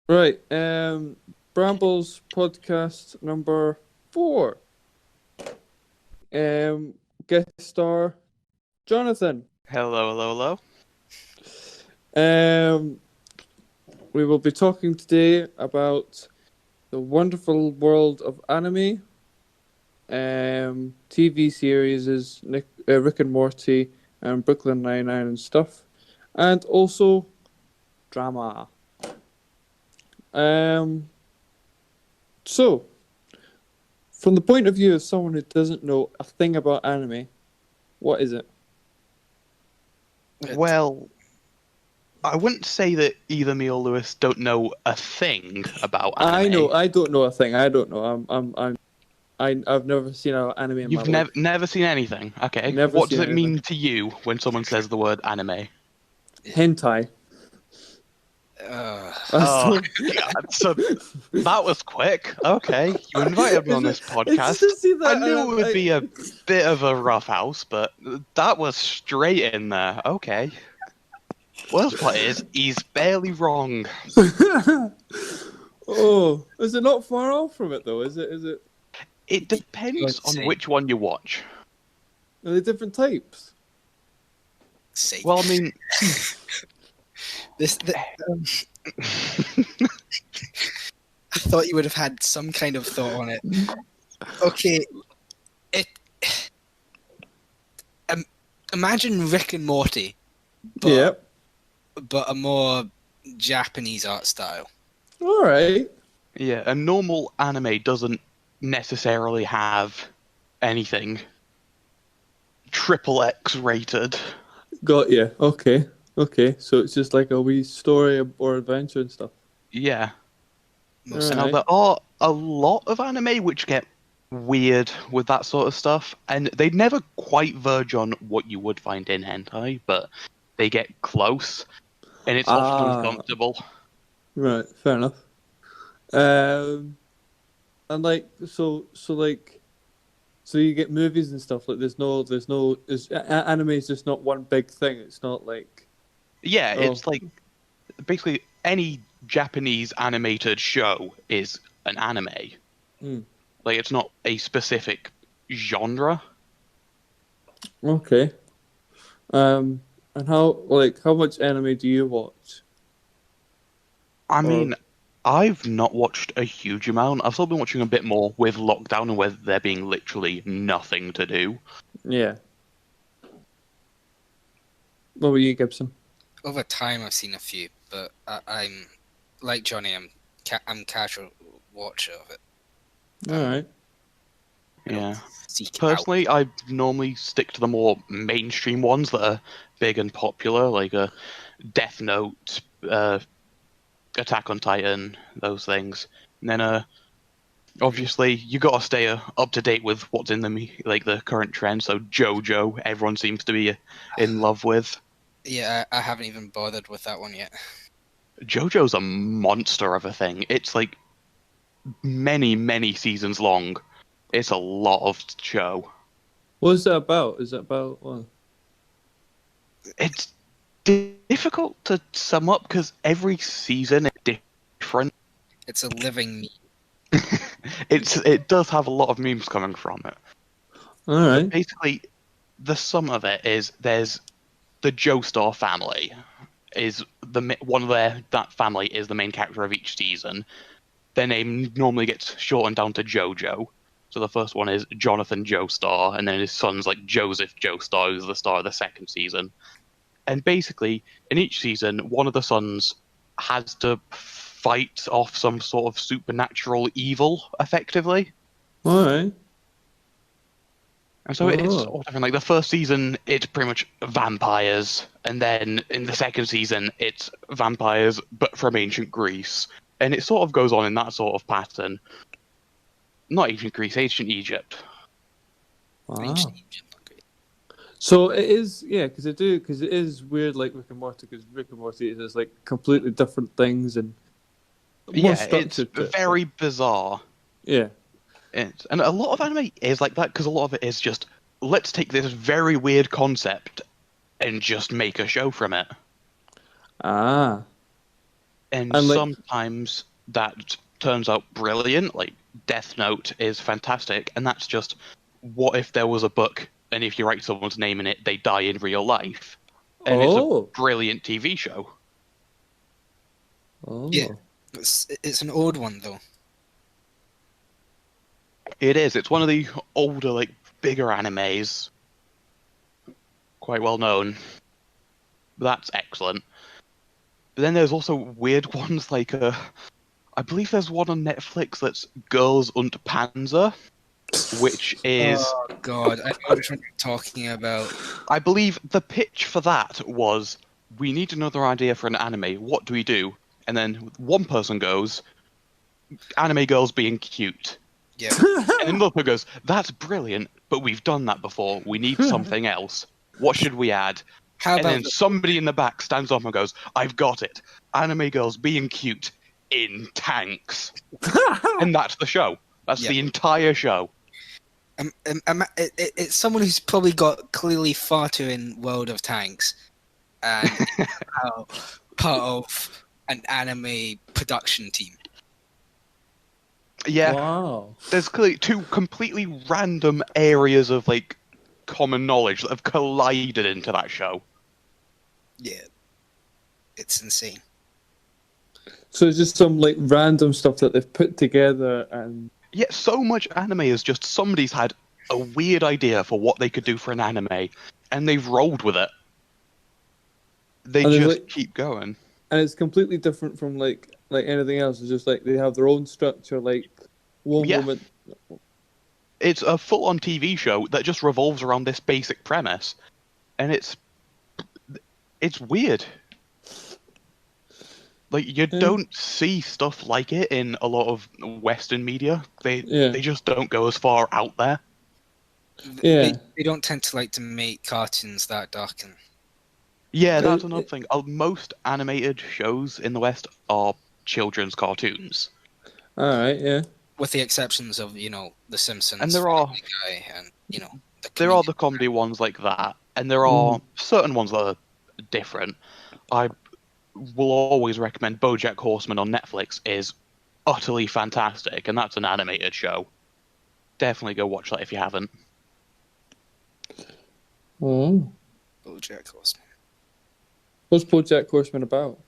Right. Brambles podcast number 4. Um, Guest star Jonathan. Hello, hello, hello. Um, we will be talking today about the wonderful world of anime, TV series is Rick and Morty and Brooklyn Nine-Nine and stuff, and also drama. Um, so from the point of view of someone who doesn't know a thing about anime, what is it? Well, I wouldn't say that either me or Lewis don't know a thing about anime. I know. I don't know a thing. I don't know. I've never seen an anime in my You've life. never seen anything. Okay. Never What seen does it anything. mean to you when someone says the word anime? Hentai. Oh, God. So that was quick. Okay. You invited me on this podcast. I knew it would be a bit of a rough house, but that was straight in there. Okay. Worst part is, he's barely wrong. Oh, is it not far off from it though? Is it? Is it? It depends on which one you watch. Are they different types? See. Well, I mean, I thought you would have had some kind of thought on it. Okay, imagine Rick and Morty, but a more Japanese art style. All right. yeah, a normal anime doesn't necessarily have anything XXX rated. Got you. Okay. Okay. So it's just like a wee story or adventure and stuff. Yeah. Most Now, Alright. there are a lot of anime which get weird with that sort of stuff, and they never quite verge on what you would find in hentai, but they get close, and it's often uncomfortable. Right. Fair enough. And like so you get movies and stuff like anime is just not one big thing. It's not like Yeah, Oh. it's like basically any Japanese animated show is an anime. Hmm. Like, it's not a specific genre. okay. And how much anime do you watch? I mean, I've not watched a huge amount. I've still been watching a bit more with lockdown and with there being literally nothing to do. Yeah. What about you, Gibson? Over time, I've seen a few, but I'm like Johnny. I'm casual watcher of it. All right. I don't Yeah. seek it out. Personally, I normally stick to the more mainstream ones that are big and popular, like Death Note, Attack on Titan, those things. And then, obviously, you gotta stay up to date with what's in the current trend. So JoJo, everyone seems to be in love with. Yeah, I haven't even bothered with that one yet. JoJo's a monster of a thing. It's like many, many seasons long. It's a lot of show. What is that about? Is it about what? It's difficult to sum up because every season is different. It's a living meat. It does have a lot of memes coming from it. All right. Basically, the sum of it is there's the Joestar family is that family is the main character of each season. Their name normally gets shortened down to Jojo. So the first one is Jonathan Joestar, and then his son's like Joseph Joestar, who's the star of the second season. And basically, in each season, one of the sons has to fight off some sort of supernatural evil, effectively. All right. And so it's Oh. sort of like the first season, it's pretty much vampires, and then in the second season, it's vampires, but from ancient Greece. And it sort of goes on in that sort of pattern. Not ancient Greece, ancient Egypt. Wow. Ancient Egypt, okay. So it is, yeah, because it is weird, like Rick and Morty, because Rick and Morty is like completely different things and more Yeah, it's structured to it. very bizarre. Yeah. And a lot of anime is like that, because a lot of it is just, let's take this very weird concept and just make a show from it. Ah. And And like, sometimes that turns out brilliant. Like Death Note is fantastic, and that's just what if there was a book, and if you write someone's name in it, they die in real life, and it's a oh, brilliant TV show. Yeah, oh, it's an old one though. It is. It's one of the older, like bigger animes, quite well known. That's excellent. But then there's also weird ones like I believe there's one on Netflix that's Girls und Panzer, which is Oh God, I know which one you're talking about. I believe the pitch for that was we need another idea for an anime. What do we do? And then one person goes, anime girls being cute. Yeah. And another person goes, that's brilliant, but we've done that before. We need something else. What should we add? How And about then somebody in the back stands up and goes, I've got it. Anime girls being cute in tanks. And that's the show. That's Yeah. the entire show. it's someone who's probably got clearly far too in World of Tanks and part of an anime production team. Yeah. wow. There's clearly two completely random areas of like common knowledge that have collided into that show. Yeah, it's insane. So it's just some like random stuff that they've put together, and Yet so much anime is just somebody's had a weird idea for what they could do for an anime, and they've rolled with it. They And there's, just like- keep going. and it's completely different from like anything else. It's just like they have their own structure. Like one Yeah. moment, It's a full-on TV show that just revolves around this basic premise, and it's weird. Like you don't see stuff like it in a lot of Western media. They just don't go as far out there. Yeah. They don't tend to like to make cartoons that dark and Yeah, that's another thing. Most animated shows in the West are children's cartoons. All right, yeah. with the exceptions of The Simpsons, And there are- Family Guy, and There are the comedy ones like that, and there are certain ones that are different. I will always recommend BoJack Horseman on Netflix is utterly fantastic, and that's an animated show. Definitely go watch that if you haven't. Oh, BoJack Horseman. what's BoJack Horseman about?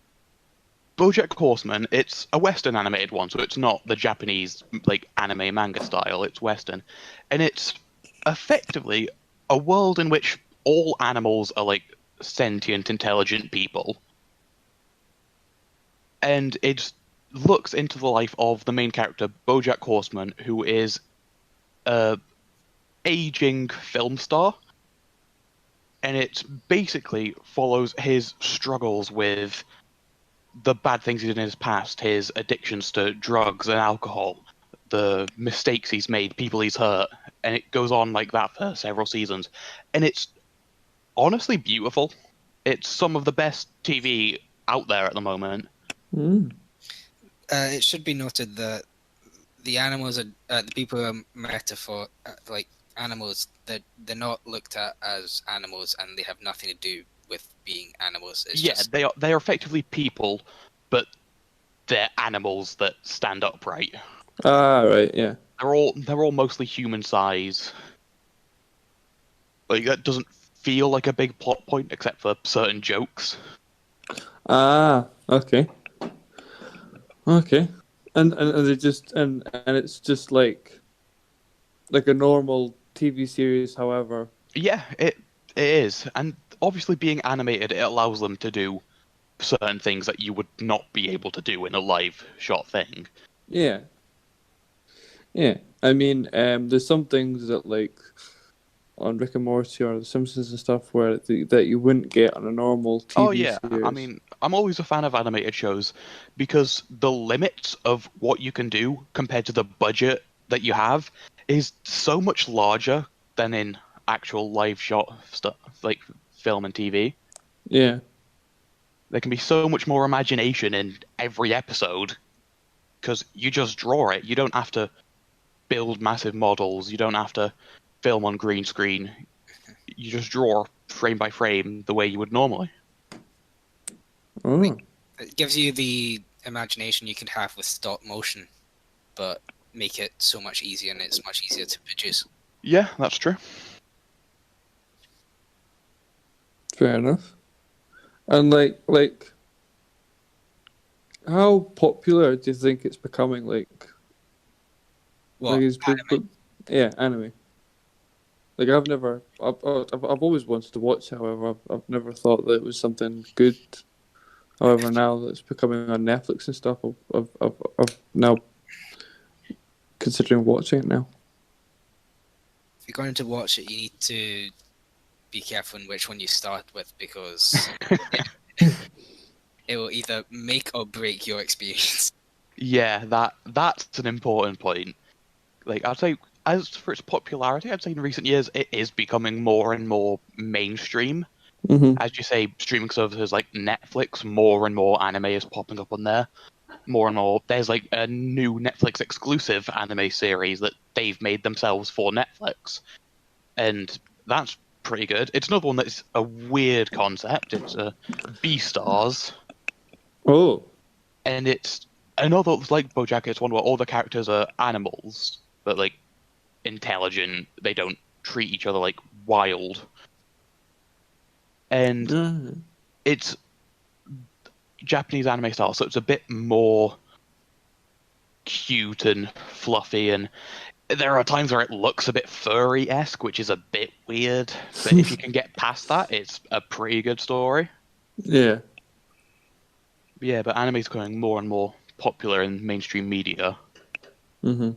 BoJack Horseman, it's a Western animated one, so it's not the Japanese like anime manga style. It's Western, and it's effectively a world in which all animals are like sentient, intelligent people, and it looks into the life of the main character, BoJack Horseman, who is a aging film star, and it basically follows his struggles with the bad things he did in his past, his addictions to drugs and alcohol, the mistakes he's made, people he's hurt, and it goes on like that for several seasons. And it's honestly beautiful. It's some of the best TV out there at the moment. It should be noted that the animals are the people who are metaphor like animals. They're not looked at as animals, and they have nothing to do with being animals. It's just... they are effectively people, but they're animals that stand upright. Ah, right, yeah. They're all mostly human size. Like that doesn't feel like a big plot point except for certain jokes. Ah, okay. Okay. And they just and it's just like a normal TV series, however. Yeah, it is. And obviously being animated, it allows them to do certain things that you would not be able to do in a live shot thing. Yeah. Yeah. I mean, there's some things that like on Rick and Morty or The Simpsons and stuff where that you wouldn't get on a normal TV Oh yeah, series. I mean, I'm always a fan of animated shows because the limits of what you can do compared to the budget that you have is so much larger than in actual live shot stuff like film and TV. Yeah. There can be so much more imagination in every episode because you just draw it. You don't have to build massive models. You don't have to film on green screen. You just draw frame by frame the way you would normally. Oh. It gives you the imagination you could have with stop motion, but make it so much easier, and it's much easier to produce. Yeah, that's true. Fair enough. And like, how popular do you think it's becoming? What? Yeah, anime. Like I've always wanted to watch it. However, I've never thought that it was something good. However, now that it's becoming on Netflix and stuff, I've now considering watching it now. If you're going to watch it, you need to be careful in which one you start with, because it will either make or break your experience. Yeah, that's an important point. Like, I'd say, as for its popularity, I'd say in recent years it is becoming more and more mainstream. Mm-hmm. As you say, streaming services like Netflix, more and more anime is popping up on there. More and more, there's like a new Netflix exclusive anime series that they've made themselves for Netflix, and that's pretty good. It's another one that's a weird concept. It's B-Stars, Oh. and it's another like BoJack. It's one where all the characters are animals, but like intelligent. They don't treat each other like wild, and it's Japanese anime style, so it's a bit more cute and fluffy, and there are times where it looks a bit furry-esque, which is a bit weird. But if you can get past that, it's a pretty good story. Yeah. Yeah, but anime is becoming more and more popular in mainstream media. Mm-hmm.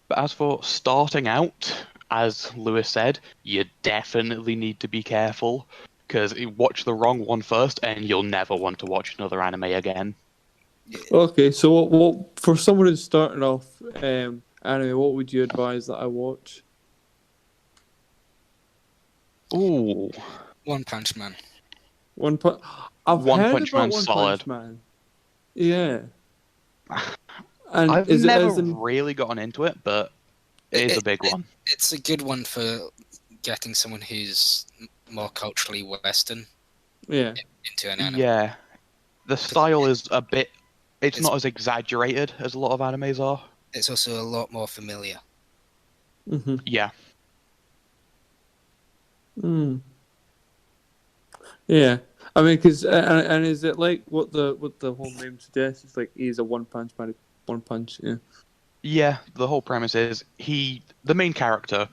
But as for starting out, as Lewis said, you definitely need to be careful, because you watch the wrong one first, and you'll never want to watch another anime again. Okay, so what for someone who's starting off anime, what would you advise that I watch? Ooh, One Punch Man. One Punch. I've One heard Punch about Man's One solid. Punch Man. Yeah. And I've is it never as in really gotten into it, but it is a big one. It's a good one for getting someone who's more culturally Western yeah. into an anime. Yeah, the style is a bit. It's not as exaggerated as a lot of animes are. It's also a lot more familiar. Mm-hmm. Yeah. Mm. Yeah. I mean, because and is it like what the whole name suggests? It's like he's a one punch man, one punch. Yeah. Yeah, the whole premise is the main character,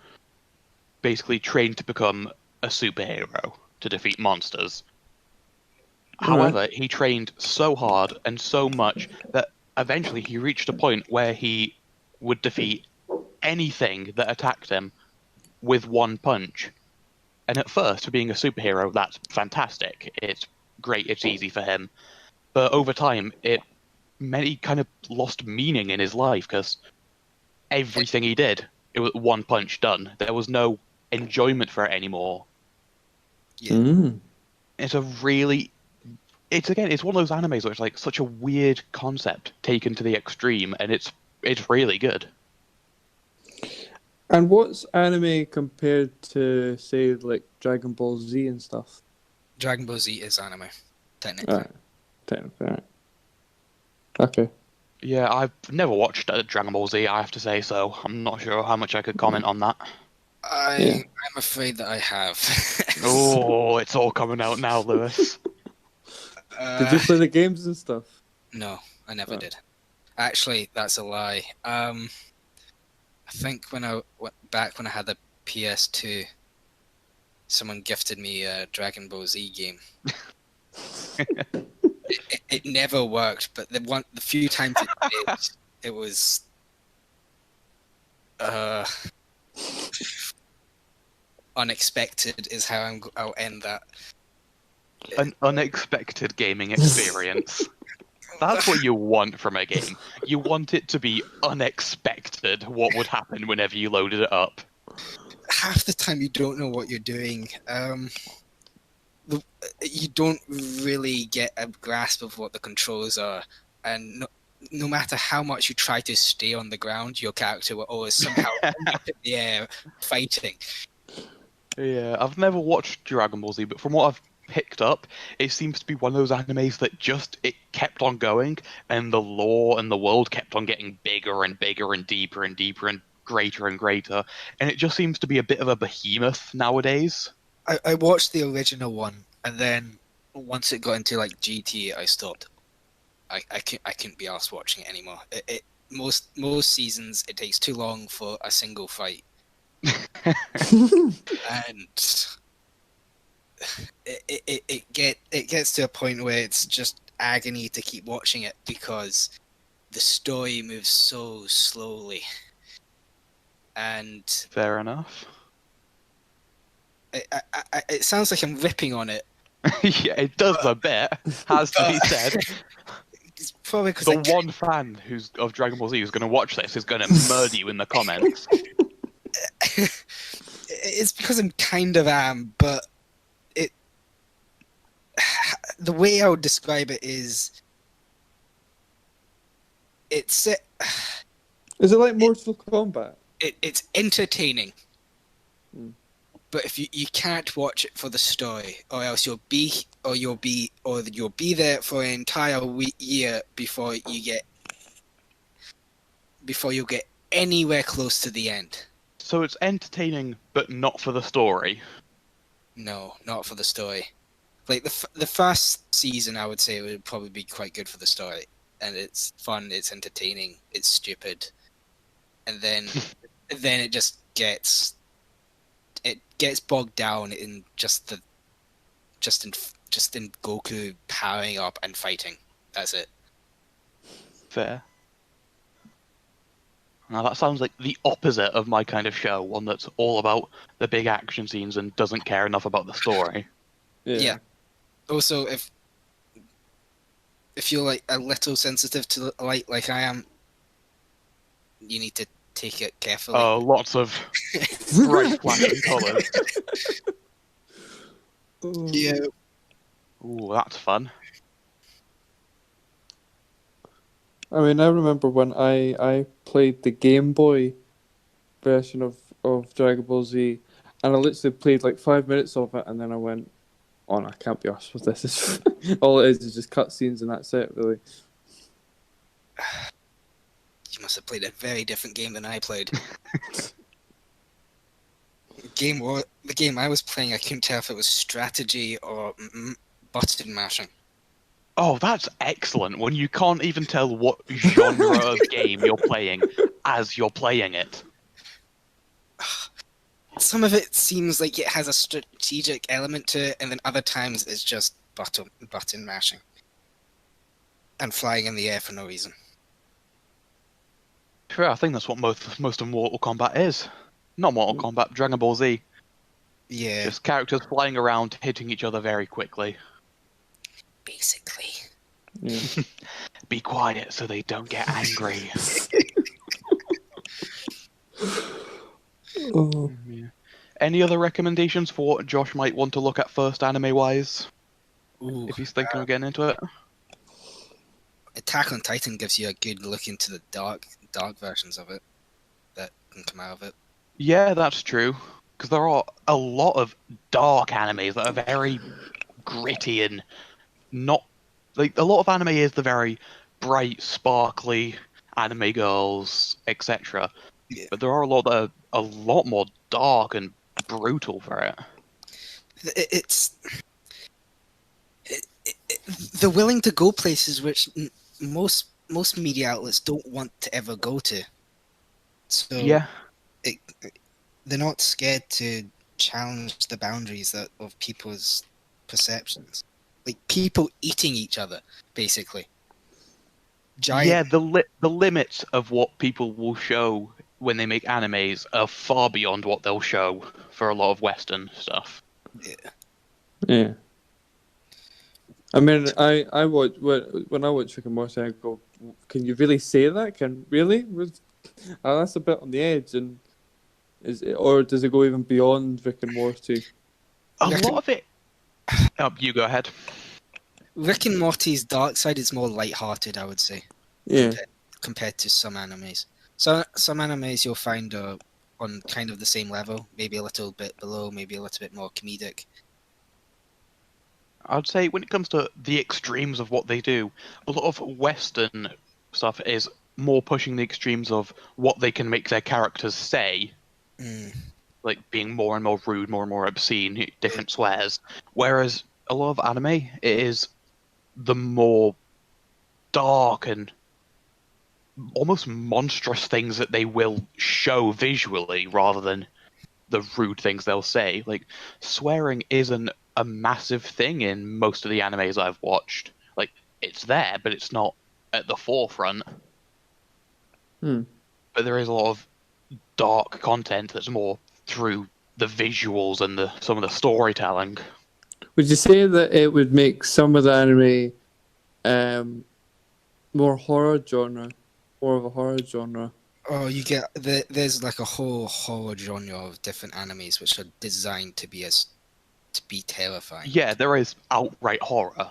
basically trained to become a superhero to defeat monsters. However, he trained so hard and so much that eventually he reached a point where he would defeat anything that attacked him with one punch. And at first, for being a superhero, that's fantastic. It's great, it's easy for him. But over time, he kind of lost meaning in his life, because everything he did, it was one punch done. There was no enjoyment for it anymore. Yeah. Mm. It's one of those animes where it's like such a weird concept taken to the extreme, and it's really good. And what's anime compared to, say, like Dragon Ball Z and stuff? Dragon Ball Z is anime, technically. Alright. Technically, alright. Okay. Yeah, I've never watched Dragon Ball Z, I have to say, so I'm not sure how much I could comment on that. I'm afraid that I have. Oh, it's all coming out now, Lewis. Did you play the games and stuff? No, I never did. Actually, that's a lie. I think when I had the PS2, someone gifted me a Dragon Ball Z game. it never worked, but the few times it did, it was unexpected. Is how I'll end that. An unexpected gaming experience. That's what you want from a game. You want it to be unexpected what would happen whenever you loaded it up. Half the time you don't know what you're doing. You don't really get a grasp of what the controls are, and no matter how much you try to stay on the ground, your character will always somehow end up in the air fighting. Yeah, I've never watched Dragon Ball Z, but from what I've picked up, it seems to be one of those animes that just it kept on going, and the lore and the world kept on getting bigger and bigger and deeper and deeper and greater, and it just seems to be a bit of a behemoth nowadays. I watched the original one, and then once it got into like GT, I stopped. I couldn't be asked watching it anymore. Most seasons it takes too long for a single fight, and it gets to a point where it's just agony to keep watching it because the story moves so slowly, and Fair enough. it sounds like I'm ripping on it. Yeah, it does a bit, has to be said. It's probably because The one fan of Dragon Ball Z who's going to watch this is going to murder you in the comments. it's because I'm kind of am, but the way I would describe it is it's Is it like Mortal Kombat? it's entertaining. Hmm. But if you can't watch it for the story, or else you'll be there for an entire year before you get anywhere close to the end. So it's entertaining, but not for the story. No, not for the story. Like the first season, I would say it would probably be quite good for the story, and it's fun, it's entertaining, it's stupid, and then it just gets bogged down in just in Goku powering up and fighting. That's it. Fair. Now that sounds like the opposite of my kind of show, one that's all about the big action scenes and doesn't care enough about the story. Yeah. Also, if you're like a little sensitive to the light like I am, you need to take it carefully. Oh, lots of bright flashing colours. Yeah. Ooh, that's fun. I mean, I remember when I played the Game Boy version of Dragon Ball Z, and I literally played like 5 minutes of it, and then I went, "Oh, no, I can't be arsed with this." All it is just cutscenes, and that's it, really. You must have played a very different game than I played. The game I was playing, I couldn't tell if it was strategy or button mashing. Oh, that's excellent, when you can't even tell what genre of game you're playing as you're playing it. Some of it seems like it has a strategic element to it, and then other times it's just button mashing. And flying in the air for no reason. Sure, I think that's what most of Mortal Kombat is. Not Mortal Kombat, Dragon Ball Z. Yeah. Just characters flying around, hitting each other very quickly. Basically. Yeah. Be quiet so they don't get angry. Oh. Yeah. Any other recommendations for what Josh might want to look at first, anime-wise? Ooh. If he's thinking of getting into it? Attack on Titan gives you a good look into the dark versions of it that can come out of it. Yeah, that's true. Because there are a lot of dark animes that are very gritty and not... Like, a lot of anime is the very bright, sparkly anime girls, etc. Yeah. But there are a lot that are a lot more dark and brutal for it. They're willing to go places which most media outlets don't want to ever go to. So Yeah. They're not scared to challenge the boundaries of people's perceptions. Like people eating each other, basically. Yeah, the limits of what people will show when they make animes are far beyond what they'll show for a lot of Western stuff. Yeah. I mean, I watch when I watch Rick and Morty, I go, "Can you really say that? Really? That's a bit on the edge." And or does it go even beyond Rick and Morty? A lot of it. Oh, you go ahead. Rick and Morty's dark side is more light-hearted, I would say. Yeah. Compared to some animes. So some animes you'll find are on kind of the same level, maybe a little bit below, maybe a little bit more comedic. I'd say when it comes to the extremes of what they do, a lot of Western stuff is more pushing the extremes of what they can make their characters say, Mm. like being more and more rude, more and more obscene, different swears. Whereas a lot of anime, it is the more dark and almost monstrous things that they will show visually rather than the rude things they'll say. Like, swearing isn't a massive thing in most of the animes I've watched. Like, it's there, but it's not at the forefront. Hmm. But there is a lot of dark content that's more through the visuals and some of the storytelling. Would you say that it would make some of the anime more horror genre, more of a horror genre? Oh, you get there's like a whole horror genre of different animes which are designed to be terrifying. Yeah, there is outright horror.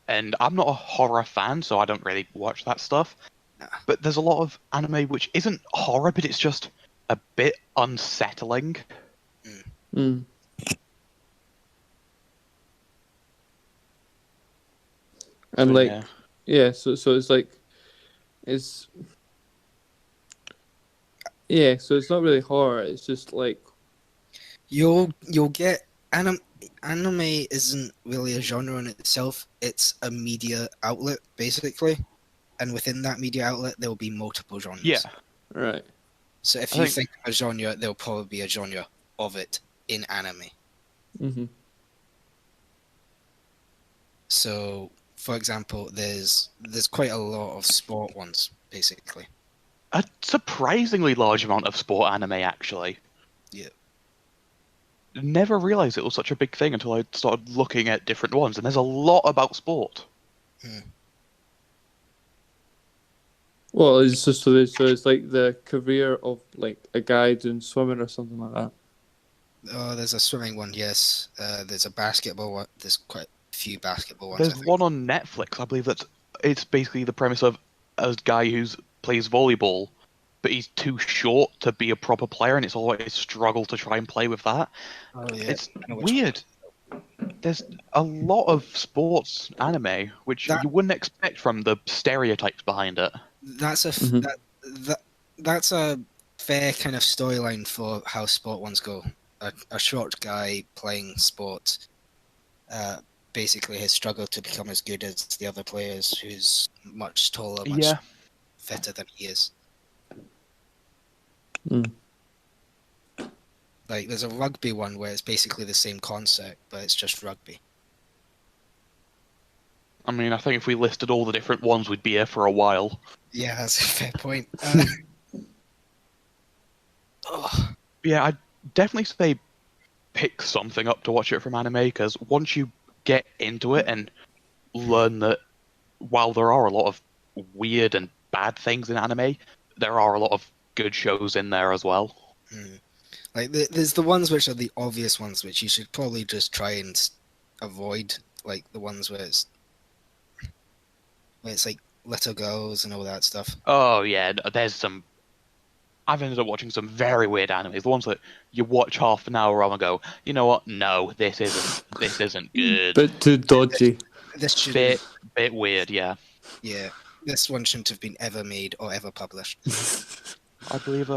And I'm not a horror fan, so I don't really watch that stuff. But there's a lot of anime which isn't horror, but it's just a bit unsettling. Hmm. And So, like, yeah, so it's like, it's yeah, so it's not really horror. It's just like, You'll get anime isn't really a genre in itself. It's a media outlet basically, and within that media outlet there will be multiple genres. Yeah. right. So if I you think- think of a genre, there'll probably be a genre of it in anime. Mm-hmm. So, for example, there's quite a lot of sport ones basically. A surprisingly large amount of sport anime, actually. Yeah. Never realised it was such a big thing until I started looking at different ones, and there's a lot about sport. Well, it's just so it's like the career of like a guy doing swimming or something like that. Oh, there's a swimming one, yes. There's a basketball one. There's quite a few basketball ones. There's one on Netflix, I believe it's basically the premise of a guy who plays volleyball, but he's too short to be a proper player, and it's always a struggle to try and play with that. Oh, yeah. It's I know which weird. There's a lot of sports anime which you wouldn't expect from the stereotypes behind it. That's a Mhm. that's a fair kind of storyline for how sport ones go. A short guy playing sport, basically has struggled to become as good as the other players, who's much taller, much Yeah. fitter than he is. Mm. Like there's a rugby one where it's basically the same concept, but it's just rugby. I mean, I think if we listed all the different ones, we'd be here for a while. Yeah, that's a fair point. Yeah, I'd definitely say pick something up to watch it from anime, because once you get into it and learn that while there are a lot of weird and bad things in anime, there are a lot of good shows in there as well. Like there's the ones which are the obvious ones which you should probably just try and avoid, like the ones where it's like little girls and all that stuff. Oh yeah, there's some. I've ended up watching some very weird animes. The ones that you watch half an hour on and go, you know what? No, this isn't good. Bit too dodgy. This should Bit weird, yeah. Yeah, this one shouldn't have been ever made or ever published. I believe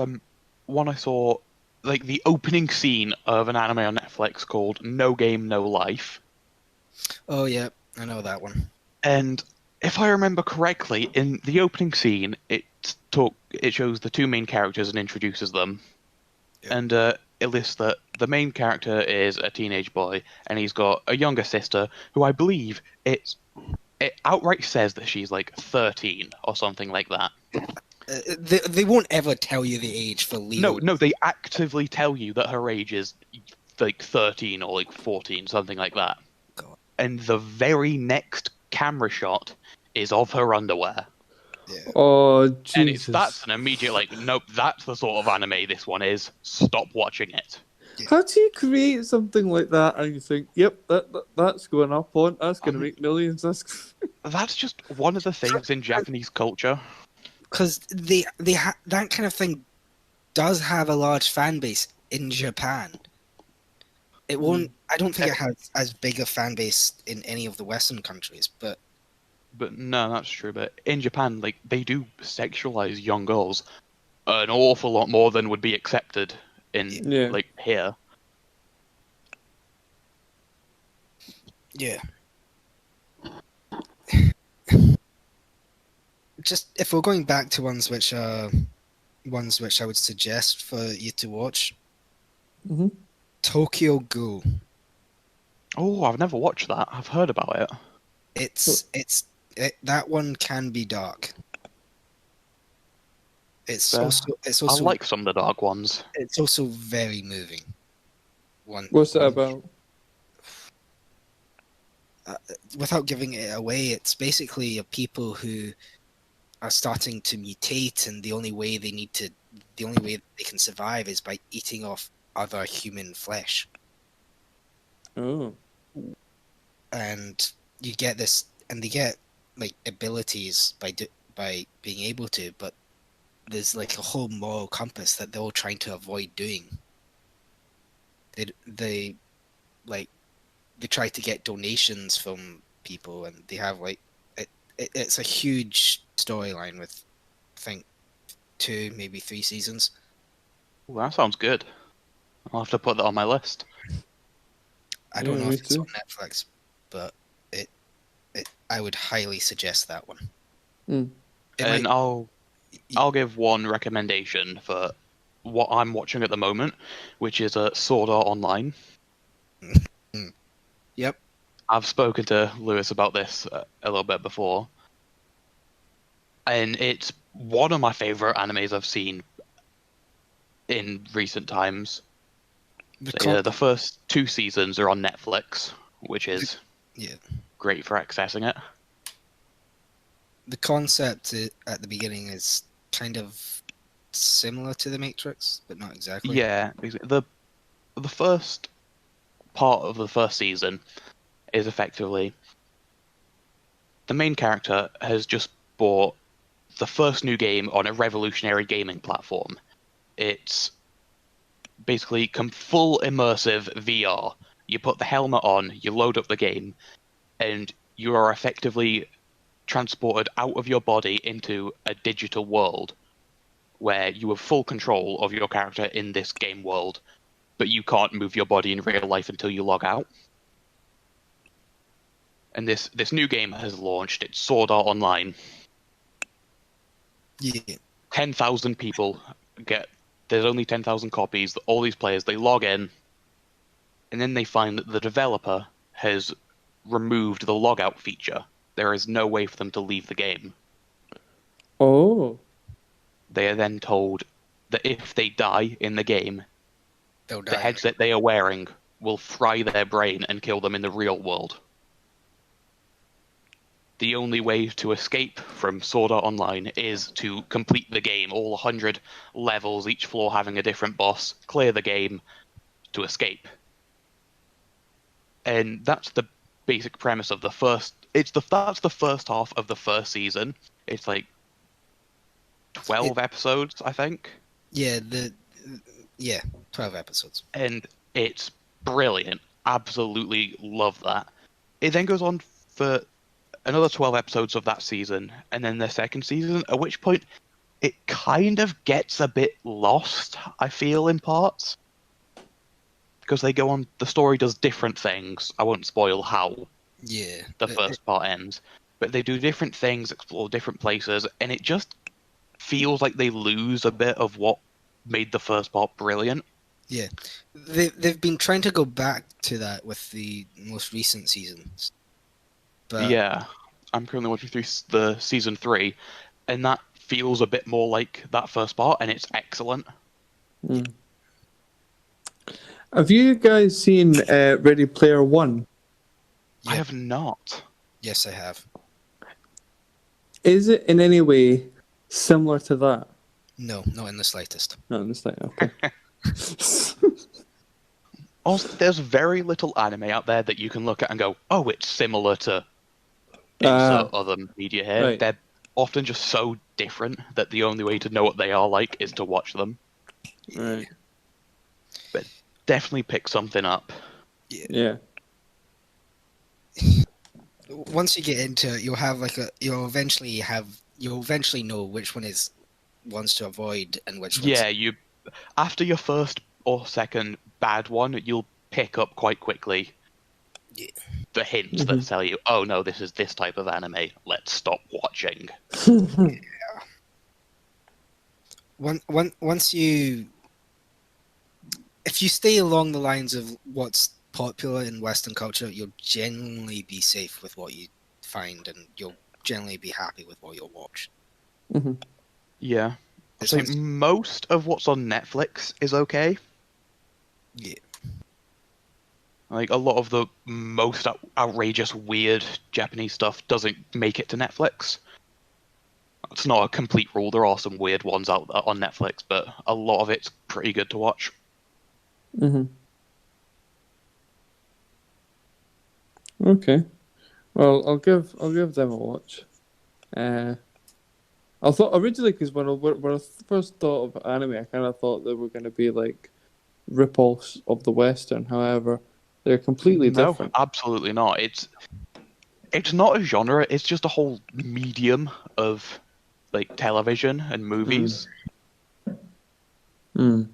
one I saw, like the opening scene of an anime on Netflix called No Game No Life. Oh yeah, I know that one. And if I remember correctly, in the opening scene, it shows the two main characters and introduces them. Yeah. And it lists that the main character is a teenage boy, and he's got a younger sister who I believe it outright says that she's like 13 or something like that. They won't ever tell you the age for legal. No, they actively tell you that her age is like 13 or like 14, something like that. God. And the very next camera shot is of her underwear. Yeah. Oh And Jesus! that's an immediate like, nope, that's the sort of anime this one is. Stop watching it. How do you create something like that and you think, yep, that's going up on, that's going to make millions. That's just one of the things in Japanese culture. Because that kind of thing does have a large fan base in Japan. It won't. I don't think it has as big a fan base in any of the Western countries, but But no, that's true. But in Japan, like they do sexualize young girls an awful lot more than would be accepted in Yeah. like here. yeah. Just if we're going back to ones which I would suggest for you to watch, Hmm. Tokyo Ghoul. Oh, I've never watched that. I've heard about it. That one can be dark. It's Fair. it's I also like some of the dark ones. it's also very moving. What's that about? Without giving it away, it's basically a people who are starting to mutate, and the only way they can survive is by eating off other human flesh. Oh. And you get this, and they get like abilities by being able to, but there's like a whole moral compass that they're all trying to avoid doing. They like they try to get donations from people, and they have like it's a huge storyline with I think 2, maybe 3 seasons. Ooh, that sounds good. I'll have to put that on my list. I don't Yeah, know me if it's too. on Netflix, but I would highly suggest that one. Mm. And Might, I'll give one recommendation for what I'm watching at the moment, which is Sword Art Online. Yep. I've spoken to Lewis about this a little bit before, and it's one of my favorite animes I've seen in recent times. The first 2 seasons are on Netflix, which is yeah. great for accessing it. The concept at the beginning is kind of similar to The Matrix, but not exactly. Yeah, the first part of the first season is effectively the main character has just bought the first new game on a revolutionary gaming platform. It's basically full immersive VR. You put the helmet on, you load up the game, and you are effectively transported out of your body into a digital world where you have full control of your character in this game world, but you can't move your body in real life until you log out. And this new game has launched. It's Sword Art Online. Yeah. 10,000 people get. There's only 10,000 copies. All these players, they log in, and then they find that the developer has removed the logout feature. There is no way for them to leave the game. Oh. They are then told that if they die in the game, They'll the die. headset they are wearing will fry their brain and kill them in the real world. The only way to escape from Sword Art Online is to complete the game, all 100 levels, each floor having a different boss, clear the game to escape. And that's the basic premise of the first. That's the first half of the first season. It's like 12 episodes, I think. Yeah, 12 episodes. And it's brilliant. Absolutely love that. It then goes on for another 12 episodes of that season, and then the second season, at which point it kind of gets a bit lost, I feel, in parts. Because they go on, the story does different things. I won't spoil how Yeah. the first part ends, but they do different things, explore different places, and it just feels like they lose a bit of what made the first part brilliant. Yeah. They've been trying to go back to that with the most recent seasons. But Yeah, I'm currently watching through the season 3, and that feels a bit more like that first part, and it's excellent. Mm. Have you guys seen Ready Player One? I have not. Yes, I have. Is it in any way similar to that? No, not in the slightest. No, it's like okay. Also, there's very little anime out there that you can look at and go, "Oh, it's similar to insert other media here." Right. They're often just so different that the only way to know what they are like is to watch them. Right. But definitely pick something up. Yeah. Once you get into it, you'll eventually know which one is ones to avoid and which ones. Yeah, after your first or second bad one, you'll pick up quite quickly Yeah. the hints that tell you, oh no, this is this type of anime. Let's stop watching. Once you, if you stay along the lines of what's popular in Western culture, you'll generally be safe with what you find, and you'll generally be happy with what you'll watch. Yeah. I It's think always- most of what's on Netflix is okay. Yeah. Like, a lot of the most outrageous, weird Japanese stuff doesn't make it to Netflix. It's not a complete rule. There are some weird ones out there on Netflix, but a lot of it's pretty good to watch. Okay. Well, I'll give them a watch. I thought originally, because when I first thought of anime, I kind of thought they were going to be like rip-offs of the Western. However, they're completely No, different. absolutely not. It's not a genre. It's just a whole medium of like television and movies. Mm.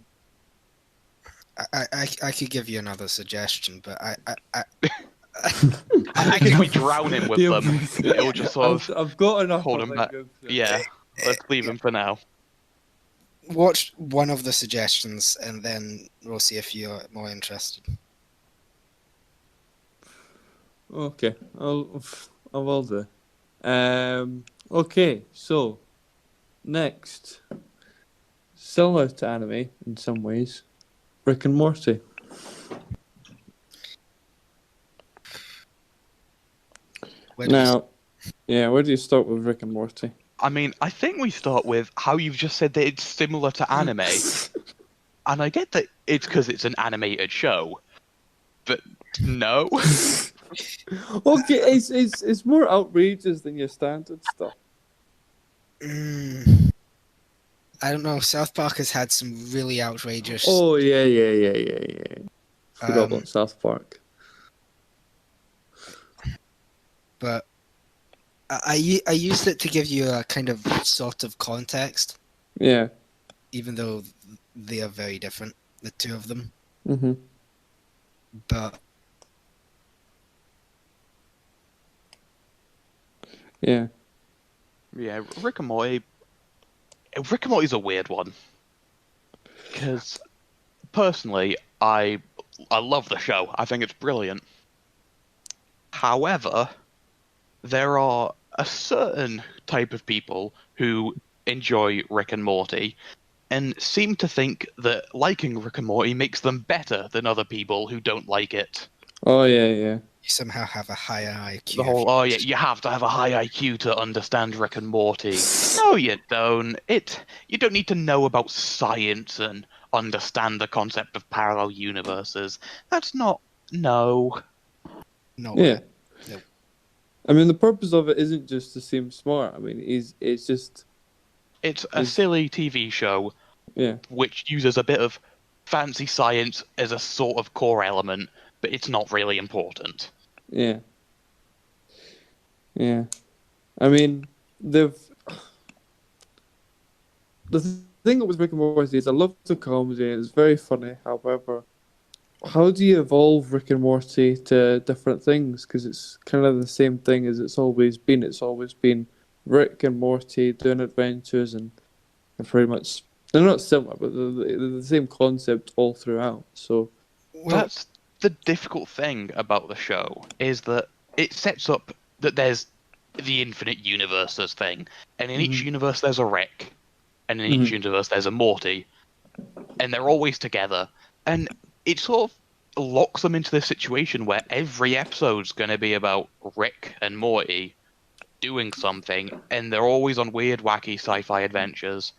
I could give you another suggestion, but If we drown him with Yeah, them, it'll just sort of I've got enough hold of him it. back. Yeah, let's leave him for now. watch one of the suggestions, and then we'll see if you're more interested. Okay, I will do. Okay, so next, similar to anime in some ways, Rick and Morty. Where do you Now, yeah, where do you start with Rick and Morty? I mean, I think we start with how you've just said that it's similar to anime. And I get that it's because it's an animated show, but no. Okay, it's more outrageous than your standard stuff. I don't know. South Park has had some really outrageous. Oh yeah. Forgot about South Park. But I used it to give you a kind of sort of context, Yeah. even though they are very different, the two of them. Mhm. But Yeah. Yeah, Rick and Morty. Rick and Morty's a weird one. Because, personally, I love the show. I think it's brilliant. However, there are a certain type of people who enjoy Rick and Morty and seem to think that liking Rick and Morty makes them better than other people who don't like it. Oh yeah. you somehow have a higher IQ. The whole, oh yeah, you have to have a high IQ to understand Rick and Morty. No, you don't. You don't need to know about science and understand the concept of parallel universes. That's not. No. No. Yeah. No. I mean, the purpose of it isn't just to seem smart. I mean, it's just It's a silly TV show yeah. which uses a bit of fancy science as a sort of core element, but it's not really important. Yeah. I mean, the thing with Rick and Morty is I love the comedy. It's very funny. However, how do you evolve Rick and Morty to different things? Because it's kind of the same thing as it's always been. It's always been Rick and Morty doing adventures and pretty much they're not similar, but they're the same concept all throughout. So That's the difficult thing about the show, is that it sets up that there's the infinite universes thing, and in each universe there's a Rick, and in each universe there's a Morty, and they're always together, and it sort of locks them into this situation where every episode's going to be about Rick and Morty doing something, and they're always on weird, wacky sci-fi adventures,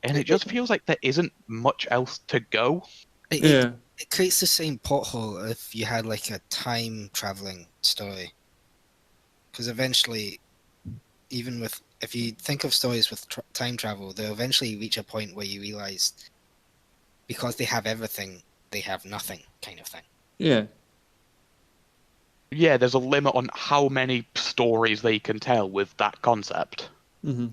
and it just feels like there isn't much else to go. yeah. It creates the same pothole if you had like a time traveling story, because eventually, even with if you think of stories with time travel, they'll eventually reach a point where you realize because they have everything, they have nothing, kind of thing. Yeah. Yeah, there's a limit on how many stories they can tell with that concept. Hmm.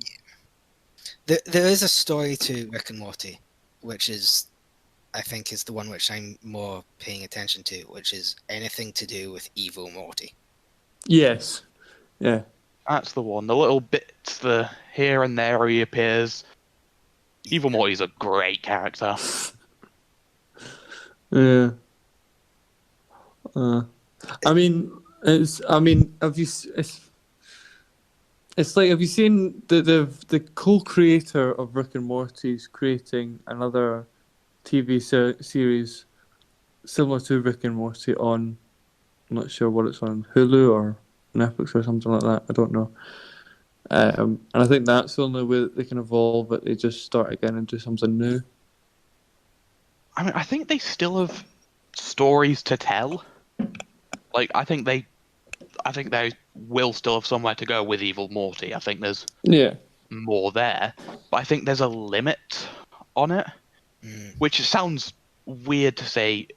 There is a story to Rick and Morty, which is, I think, is the one which I'm more paying attention to, which is anything to do with evil Morty. Yes. Yeah. That's the one. The little bits, the here and there he appears. Evil Morty's a great character. Yeah. Uh, I mean, it's. I mean, have you? It's like, have you seen the co-creator of Rick and Morty's creating another TV series similar to Rick and Morty on, I'm not sure what it's on, Hulu or Netflix or something like that. I don't know. And I think that's the only way that they can evolve it. They just start again and do something new. I mean, I think they still have stories to tell. Like, I think they will still have somewhere to go with Evil Morty. I think there's Yeah. more there, but I think there's a limit on it, which sounds weird to say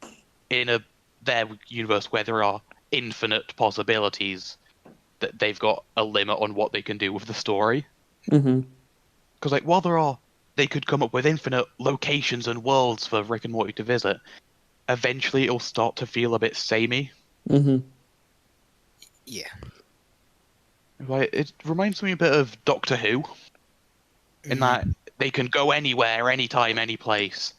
in their universe where there are infinite possibilities, that they've got a limit on what they can do with the story. Mm-hmm. Because like they could come up with infinite locations and worlds for Rick and Morty to visit. Eventually, it'll start to feel a bit samey. Mm-hmm. Yeah. Like, it reminds me a bit of Doctor Who, in that they can go anywhere, anytime, any place.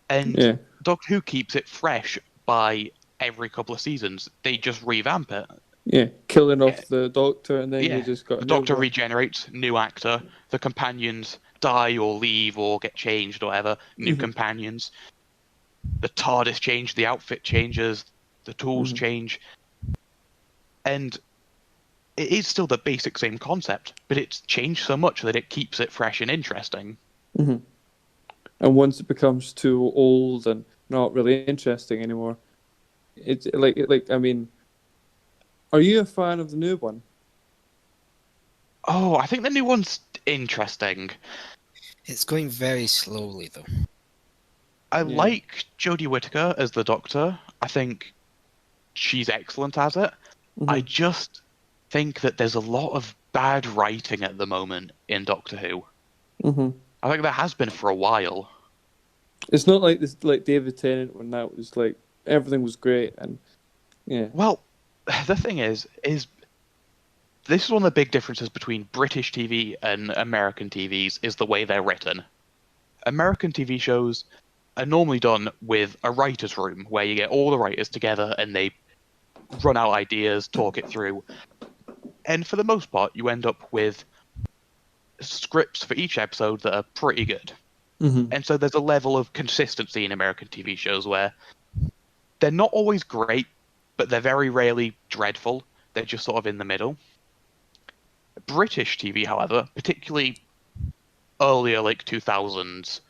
And Yeah. Doctor Who keeps it fresh by every couple of seasons. They just revamp it. Yeah. Killing off the Doctor, and then you Yeah, just got the a new Doctor one. regenerates, new actor. The companions die or leave or get changed or whatever. New companions. The TARDIS change, the outfit changes, the tools change, and it is still the basic same concept, but it's changed so much that it keeps it fresh and interesting. Mm-hmm. And once it becomes too old and not really interesting anymore, it's like I mean, are you a fan of the new one? Oh, I think the new one's interesting. It's going very slowly, though. I Yeah. like Jodie Whittaker as the Doctor. I think she's excellent as it. I just think that there's a lot of bad writing at the moment in Doctor Who. Mm-hmm. I think there has been for a while. It's not like this, like David Tennant when that was like everything was great and yeah. Well, the thing is this is one of the big differences between British TV and American TVs is the way they're written. American TV shows are normally done with a writer's room where you get all the writers together and they run out ideas, talk it through. And for the most part, you end up with scripts for each episode that are pretty good. Mm-hmm. And so there's a level of consistency in American TV shows where they're not always great, but they're very rarely dreadful. They're just sort of in the middle. British TV, however, particularly earlier, like 2000s,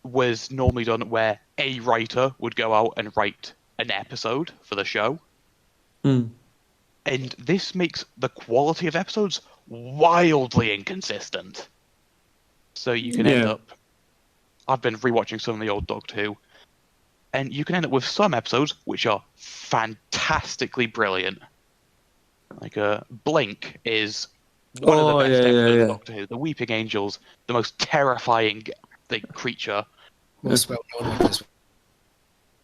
was normally done where a writer would go out and write an episode for the show. Mm. And this makes the quality of episodes wildly inconsistent. So you can end up... I've been rewatching some of the old Doctor Who, and you can end up with some episodes which are fantastically brilliant. Like Blink is one of the best episodes of Doctor Who. The Weeping Angels, the most terrifying creature. Most well known one is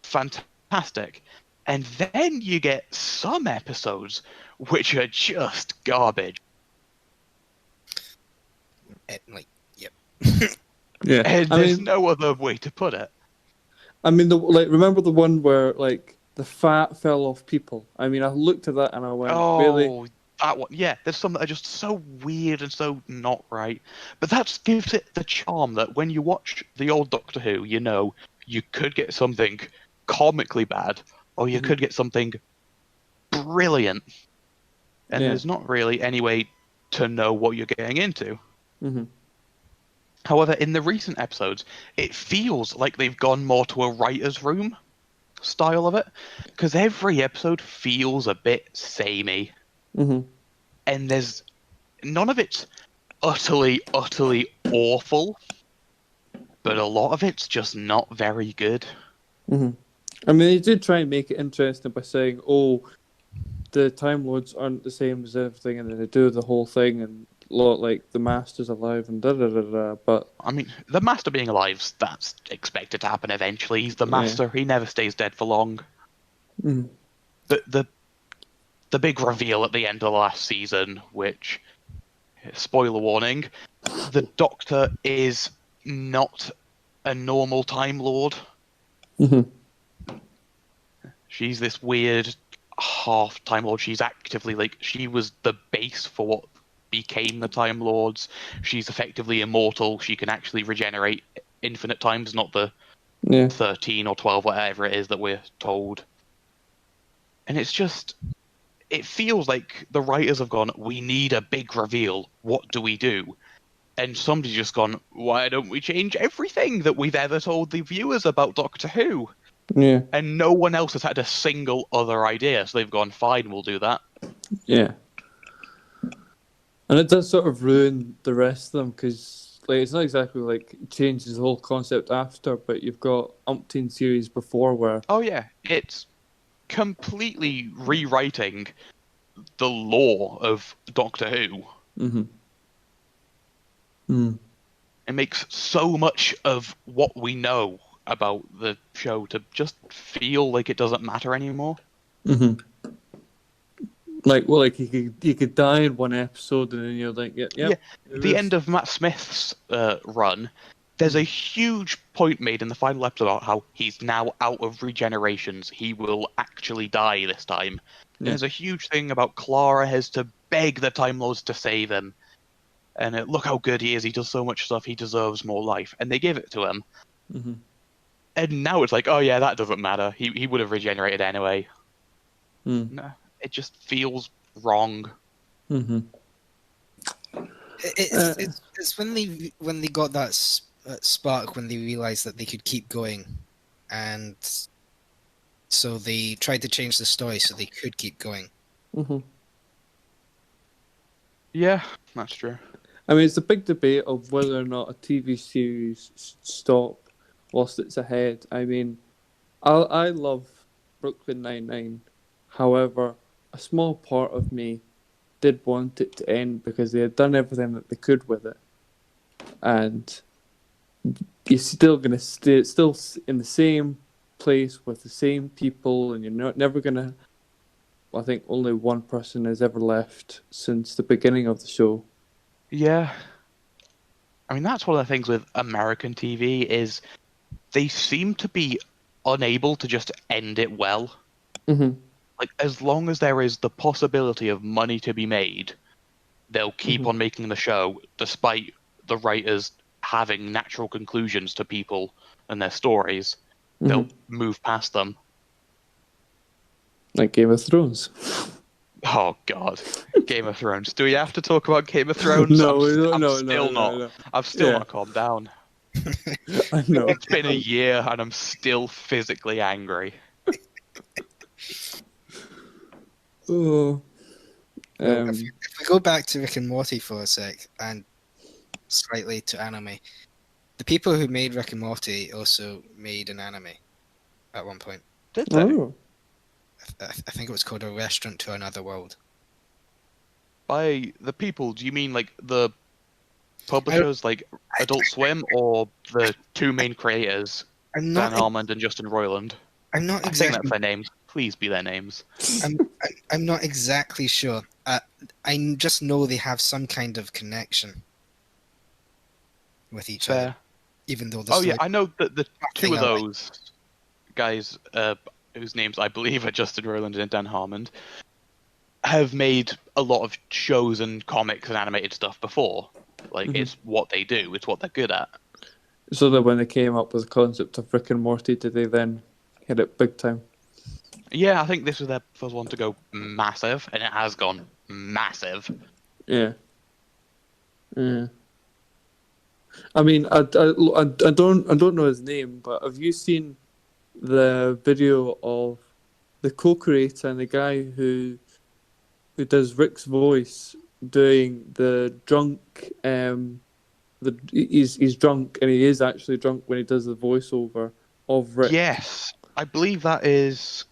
Fantastic. And then you get some episodes which are just garbage. like, yep. Yeah. And there's no other way to put it. I mean, remember the one where like the fat fell off people? I mean, I looked at that and I went, really? That one. Yeah, there's some that are just so weird and so not right. But that gives it the charm that when you watch the old Doctor Who, you know you could get something comically bad, or you could get something brilliant. And there's not really any way to know what you're getting into. Mm-hmm. However, in the recent episodes, it feels like they've gone more to a writer's room style of it, because every episode feels a bit samey. Mm-hmm. And there's none of it's utterly awful, but a lot of it's just not very good. Mm-hmm. I mean, they did try and make it interesting by saying, "Oh, the Time Lords aren't the same as everything," and then they do the whole thing and lot like the Master's alive and da da da da. But I mean, the Master being alive, that's expected to happen eventually. He's the Yeah. Master. He never stays dead for long. mm, The big reveal at the end of the last season, which, spoiler warning, the Doctor is not a normal Time Lord. mhm, She's this weird half Time Lord. She's actively she was the base for what became the Time Lords. She's effectively immortal. She can actually regenerate infinite times, not the yeah, 13 or 12, whatever it is that we're told. And it's just, it feels like the writers have gone, we need a big reveal. What do we do? And somebody's just gone, why don't we change everything that we've ever told the viewers about Doctor Who? yeah, And no one else has had a single other idea, so they've gone, fine, we'll do that. yeah. And it does sort of ruin the rest of them because, like, it's not exactly like it changes the whole concept after, but you've got umpteen series before where, Oh yeah, it's completely rewriting the lore of Doctor Who. It makes so much of what we know about the show to just feel like it doesn't matter anymore. like, well, like you could die in one episode and then you're like, yeah. The end of Matt Smith's run, there's a huge point made in the final episode about how he's now out of regenerations. He will actually die this time. Yeah. There's a huge thing about Clara has to beg the Time Lords to save him. And look how good he is. He does so much stuff. He deserves more life. And they give it to him. And now it's like, oh yeah, that doesn't matter. He would have regenerated anyway. No, it just feels wrong. It's when they got that spark when they realized that they could keep going, and so they tried to change the story so they could keep going. Yeah, that's true. I mean, it's a big debate of whether or not a TV series stop whilst it's ahead. I mean, I love Brooklyn Nine-Nine. However, a small part of me did want it to end because they had done everything that they could with it. And you're still going to stay still in the same place with the same people, and you're never going to... I think only one person has ever left since the beginning of the show. Yeah. I mean, that's one of the things with American TV is they seem to be unable to just end it well. Like, as long as there is the possibility of money to be made, they'll keep on making the show, despite the writers having natural conclusions to people and their stories. They'll move past them. Like Game of Thrones. Oh God, Game of Thrones. Do we have to talk about Game of Thrones? No, No. I've still not calmed down. I know. It's been a year and I'm still physically angry. Oh. If we go back to Rick and Morty for a sec and slightly to anime, the people who made Rick and Morty also made an anime at one point. Did they? Oh. I think it was called A Restaurant to Another World. By the people, do you mean like the publishers, like Adult Swim, or the two main creators, Dan Harmon and Justin Roiland? I'm not I think that's their names. Please be their names. I'm not exactly sure. I just know they have some kind of connection with each other, even though. I know that the two of those guys, whose names I believe are Justin Roiland and Dan Harmon, have made a lot of shows and comics and animated stuff before. Like, it's what they do. It's what they're good at. So that when they came up with the concept of Rick and Morty, did they then hit it big time? Yeah, I think this was their first one to go massive, and it has gone massive. Yeah. I mean, I don't know his name, but have you seen the video of the co-creator and the guy who does Rick's voice doing the drunk? He's drunk, and he is actually drunk when he does the voiceover of Rick. Yes. I believe that is.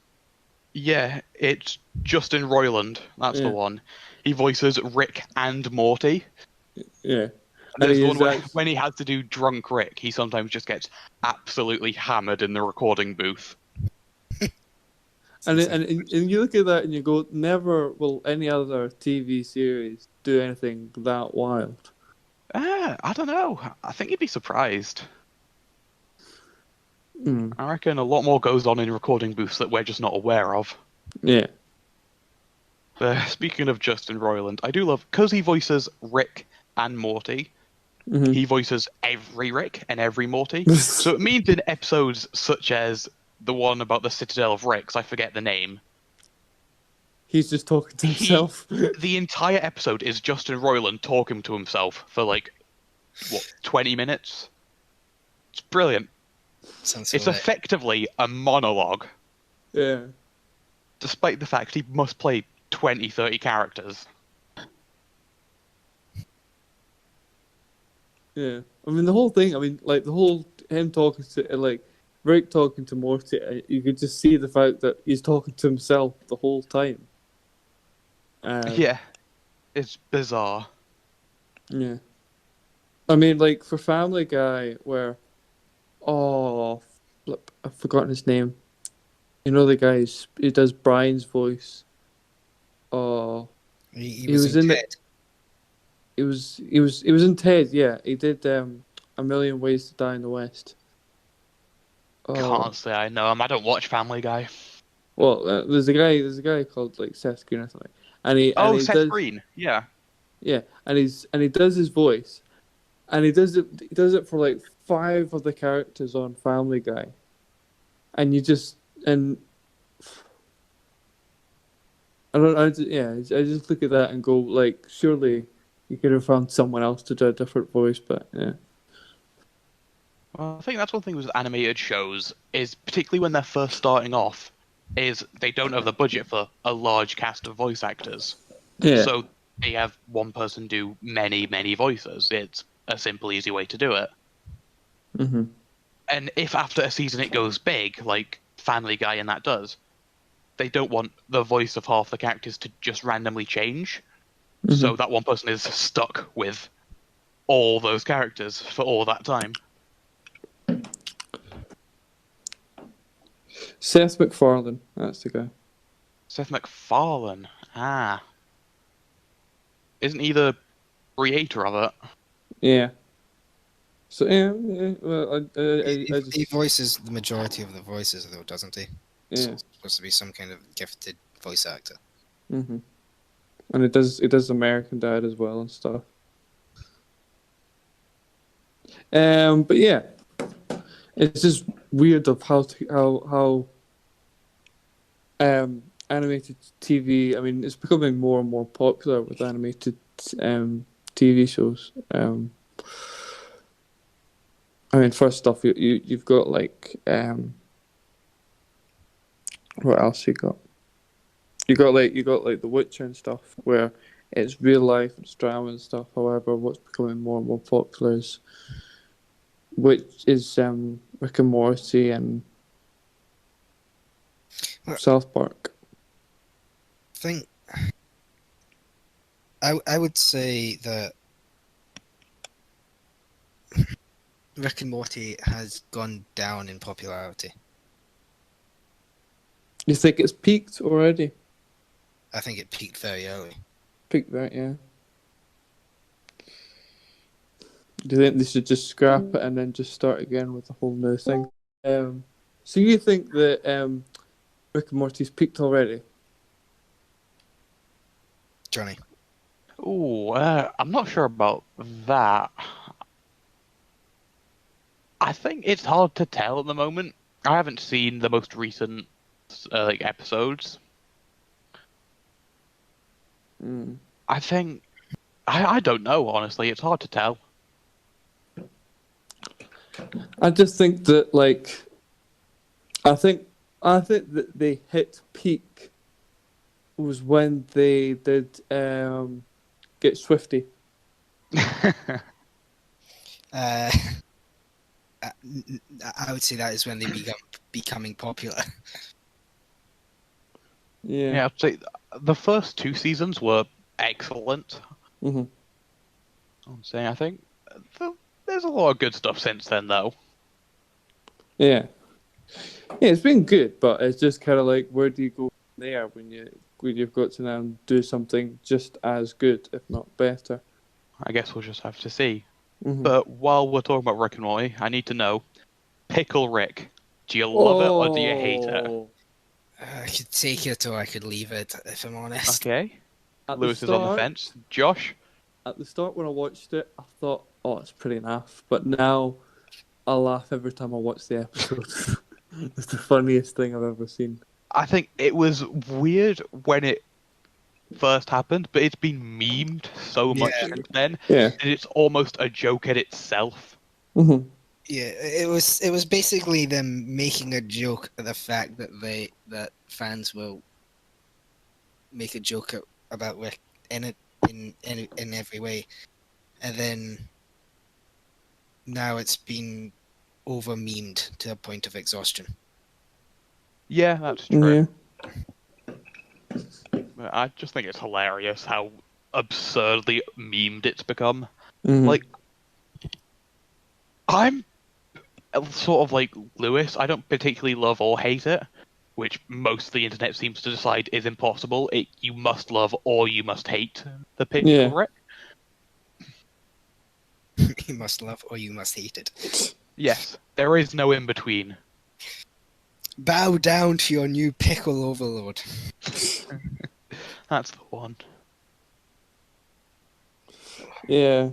Yeah, it's Justin Roiland. That's the Yeah, one. He voices Rick and Morty. yeah. And And there's he the one is where actually, when he has to do drunk Rick, he sometimes just gets absolutely hammered in the recording booth. and you look at that and you go, never will any other TV series do anything that wild. I don't know. I think you'd be surprised. Mm, I reckon a lot more goes on in recording booths that we're just not aware of. yeah. Speaking of Justin Roiland, I do love because he voices Rick and Morty. Hmm. He voices every Rick and every Morty. So it means in episodes such as the one about the Citadel of Ricks, I forget the name. He's just talking to He, himself. the entire episode is Justin Roiland talking to himself for like what 20 minutes. It's brilliant. Sounds It's hilarious. effectively a monologue, Yeah. despite the fact he must play 20, 30 characters. Yeah, I mean the whole thing. I mean, like the whole him talking to like Rick talking to Morty. You could just see the fact that he's talking to himself the whole time. Um, Yeah, it's bizarre. yeah, I mean, like for Family Guy, where oh, flip, I've forgotten his name. You know the guy who does Brian's voice. Oh, He he was was in in the. Ted. He was in Ted. Yeah, he did A Million Ways to Die in the West. Can't Oh, say I know him. I don't watch Family Guy. well, there's a guy called like Seth Green or something, and Oh, he Seth does, Green. Yeah. yeah, and he does his voice, and he does it for like five of the characters on Family Guy, and you just and I don't yeah, I just look at that and go like, surely you could have found someone else to do a different voice, but yeah, Well, I think that's one thing with animated shows is particularly when they're first starting off, is they don't have the budget for a large cast of voice actors. yeah, So they have one person do many, many voices. It's a simple, easy way to do it. hmm, And if after a season it goes big, like Family Guy and that does, they don't want the voice of half the characters to just randomly change. hmm. So that one person is stuck with all those characters for all that time. Seth MacFarlane, that's the guy. Seth MacFarlane. Ah. Isn't he the creator of it? Yeah. So yeah, well, I He just voices the majority of the voices, though, doesn't he? So yeah. he's supposed to be some kind of gifted voice actor. Hmm. And it does American Dad as well and stuff. But yeah, it's just weird of how animated TV. I mean, it's becoming more and more popular with animated TV shows. I mean, first off, you've got like what else you got? You got like The Witcher and stuff where it's real life, it's drama and stuff. However, what's becoming more and more popular is which is Rick and Morty and Well, South Park. I think I would say that Rick and Morty has gone down in popularity. You think it's peaked already? I think it peaked very early. Peaked that, yeah. Do you think they should just scrap it and then just start again with a whole new thing? So you think that Rick and Morty's peaked already? Johnny. Ooh, I'm not sure about that. I think it's hard to tell at the moment. I haven't seen the most recent like episodes. Mm. I think I don't know honestly. It's hard to tell. I just think that like I think that they hit peak was when they did Get Swifty. Uh, I would say that is when they becoming popular. Yeah. Yeah, I'd say the first 2 seasons were excellent. Hmm. I'm saying I think there's a lot of good stuff since then, though. Yeah. Yeah, it's been good, but it's just kind of like, where do you go from there when you've got to now do something just as good, if not better? I guess we'll just have to see. Hmm. But while we're talking about Rick and Morty, I need to know, Pickle Rick, do you love it or do you hate it? Oh, I could take it or I could leave it, if I'm honest. Okay, at the Lewis is on the start, fence. Josh, at the start when I watched it, I thought, oh, it's pretty naff. But now I laugh every time I watch the episode. It's the funniest thing I've ever seen. I think it was weird when it first happened, but it's been memed so much Yeah. since then Yeah. that it's almost a joke in itself. Hmm. Yeah, it was basically them making a joke at the fact that that fans will make a joke about Rick in every way, and then now it's been over memed to a point of exhaustion. Yeah, that's true. Yeah. But I just think it's hilarious how absurdly memed it's become. Mhm. Like, I'm sort of like Lewis. I don't particularly love or hate it, which most of the internet seems to decide is impossible. You must love or you must hate the Pickle Yeah. Rick. You must love or you must hate it. Yes, there is no in between. Bow down to your new pickle overlord. That's the one. Yeah.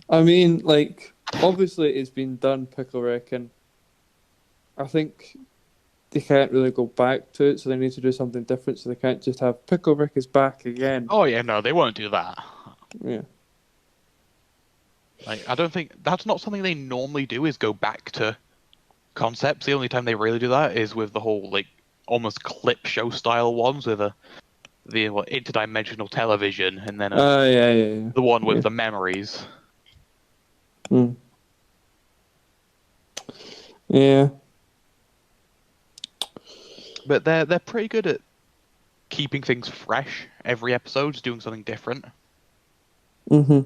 I mean, like, obviously it's been done, Pickle Rick, and I think they can't really go back to it, so they need to do something different, so they can't just have Pickle Rick is back again. Oh yeah, no, they won't do that. Yeah. Like, I don't think that's not something they normally do. Is go back to concepts. The only time they really do that is with the whole like almost clip show style ones with the interdimensional television, and then Yeah. the one with Yeah. the memories. Mm. Yeah. But they're pretty good at keeping things fresh. Every episode's doing something different. Mhm.